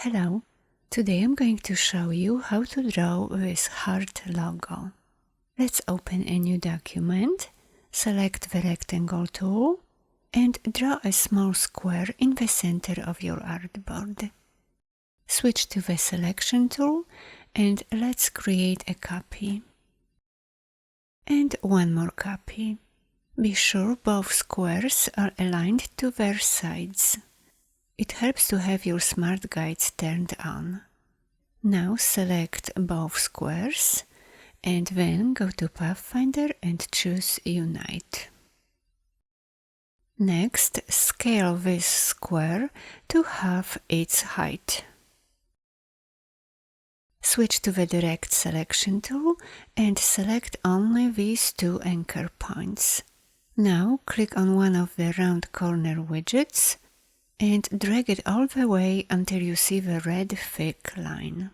Hello, today I'm going to show you how to draw this heart logo. Let's open a new document, select the rectangle tool, and draw a small square in the center of your artboard. Switch to the selection tool and let's create a copy. And one more copy. Be sure both squares are aligned to their sides. It helps to have your smart guides turned on. Now select both squares and then go to Pathfinder and choose Unite. Next, scale this square to half its height. Switch to the Direct Selection tool and select only these two anchor points. Now click on one of the round corner widgets and drag it all the way until you see the red thick line.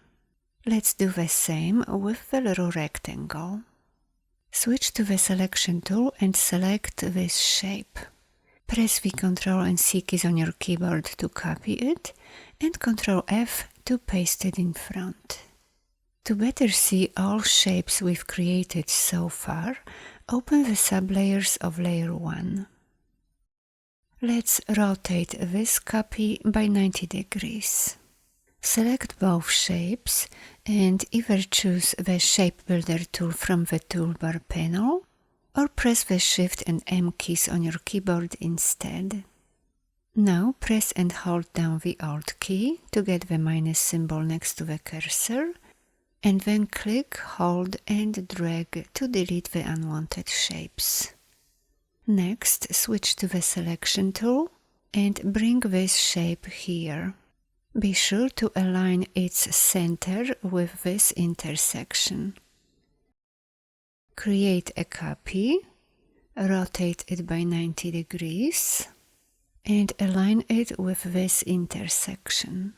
Let's do the same with the little rectangle. Switch to the selection tool and select this shape. Press the Ctrl and C keys on your keyboard to copy it and Ctrl F to paste it in front. To better see all shapes we've created so far, open the sublayers of layer 1. Let's rotate this copy by 90 degrees. Select both shapes and either choose the Shape Builder tool from the toolbar panel or press the Shift and M keys on your keyboard instead. Now press and hold down the Alt key to get the minus symbol next to the cursor, and then click, hold and drag to delete the unwanted shapes. Next, switch to the selection tool and bring this shape here. Be sure to align its center with this intersection. Create a copy, rotate it by 90 degrees, and align it with this intersection.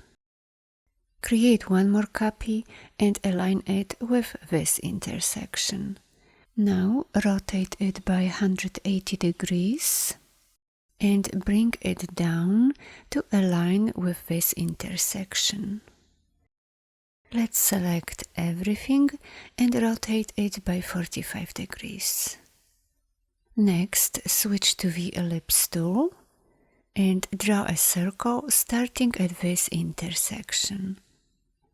Create one more copy and align it with this intersection. Now rotate it by 180 degrees and bring it down to align with this intersection. Let's select everything and rotate it by 45 degrees. Next, switch to the Ellipse tool and draw a circle starting at this intersection.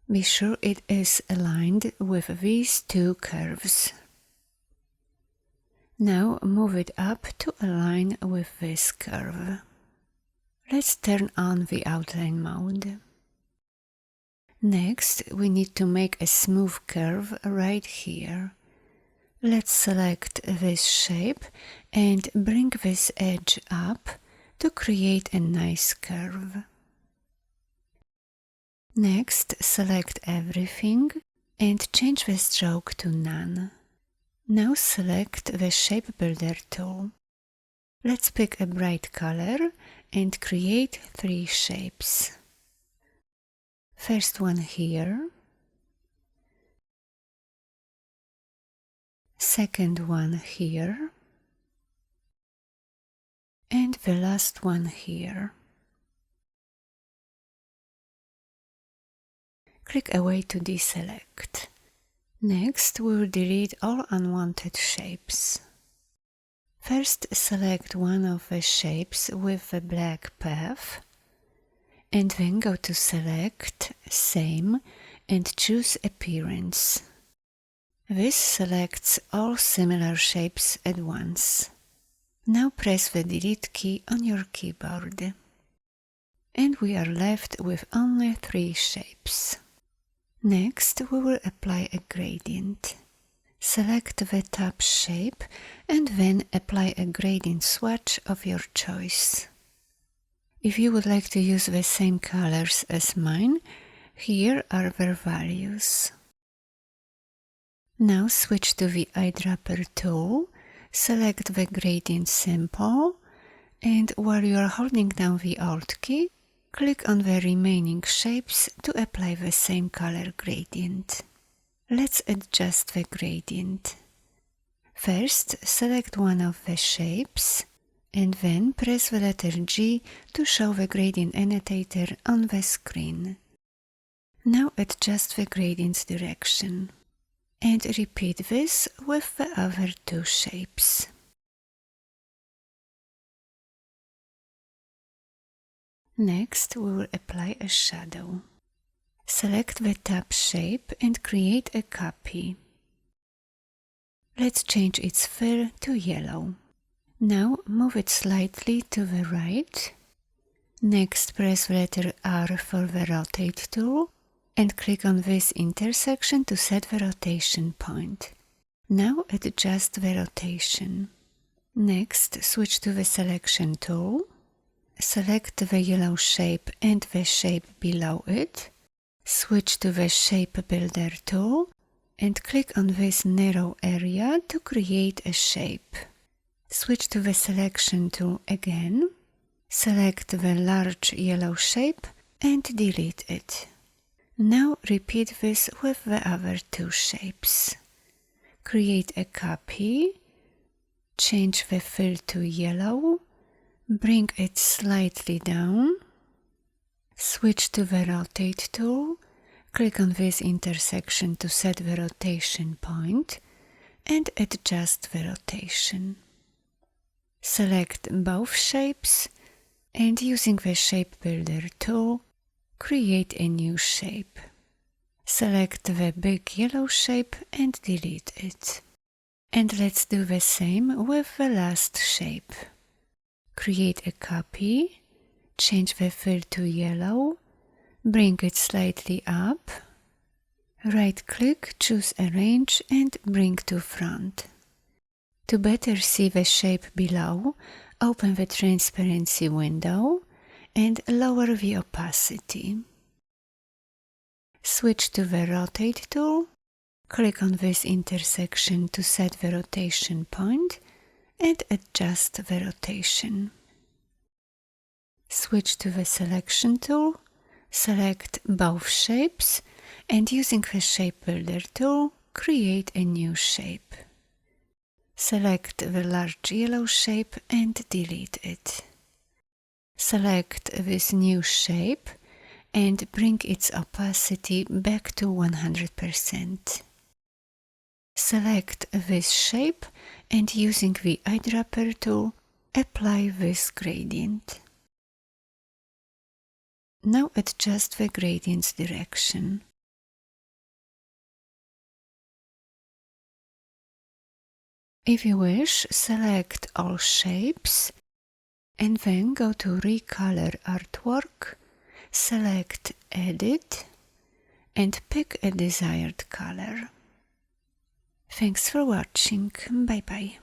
Be sure it is aligned with these two curves. Now move it up to align with this curve. Let's turn on the outline mode. Next, we need to make a smooth curve right here. Let's select this shape and bring this edge up to create a nice curve. Next, select everything and change the stroke to none. Now select the Shape Builder tool. Let's pick a bright color and create 3 shapes. First one here, second one here, and the last one here. Click away to deselect. Next, we will delete all unwanted shapes. First, select one of the shapes with the black path, and then go to Select, Same, and choose Appearance. This selects all similar shapes at once. Now press the Delete key on your keyboard. And we are left with only 3 shapes. Next, we will apply a gradient. Select the top shape and then apply a gradient swatch of your choice. If you would like to use the same colors as mine, here are their values. Now switch to the eyedropper tool, select the gradient symbol, and while you are holding down the Alt key, click on the remaining shapes to apply the same color gradient. Let's adjust the gradient. First, select one of the shapes and then press the letter G to show the gradient annotator on the screen. Now adjust the gradient's direction and repeat this with the other two shapes. Next, we will apply a shadow. Select the tab shape and create a copy. Let's change its fill to yellow. Now move it slightly to the right. Next, press the letter R for the rotate tool and click on this intersection to set the rotation point. Now adjust the rotation. Next, switch to the selection tool. Select the yellow shape and the shape below it. Switch to the Shape Builder tool and click on this narrow area to create a shape. Switch to the selection tool again. Select the large yellow shape and delete it. Now repeat this with the other two shapes. Create a copy, change the fill to yellow, bring it slightly down, switch to the Rotate tool, click on this intersection to set the rotation point, and adjust the rotation. Select both shapes, and using the Shape Builder tool, create a new shape. Select the big yellow shape and delete it. And let's do the same with the last shape. Create a copy, change the fill to yellow, bring it slightly up, right-click, choose Arrange and bring to front. To better see the shape below, open the transparency window and lower the opacity. Switch to the Rotate tool, click on this intersection to set the rotation point and adjust the rotation. Switch to the Selection tool, select both shapes and using the Shape Builder tool, create a new shape. Select the large yellow shape and delete it. Select this new shape and bring its opacity back to 100%. Select this shape and using the eyedropper tool, apply this gradient. Now adjust the gradient's direction. If you wish, select all shapes and then go to Recolor Artwork, select Edit and pick a desired color. Thanks for watching. Bye bye.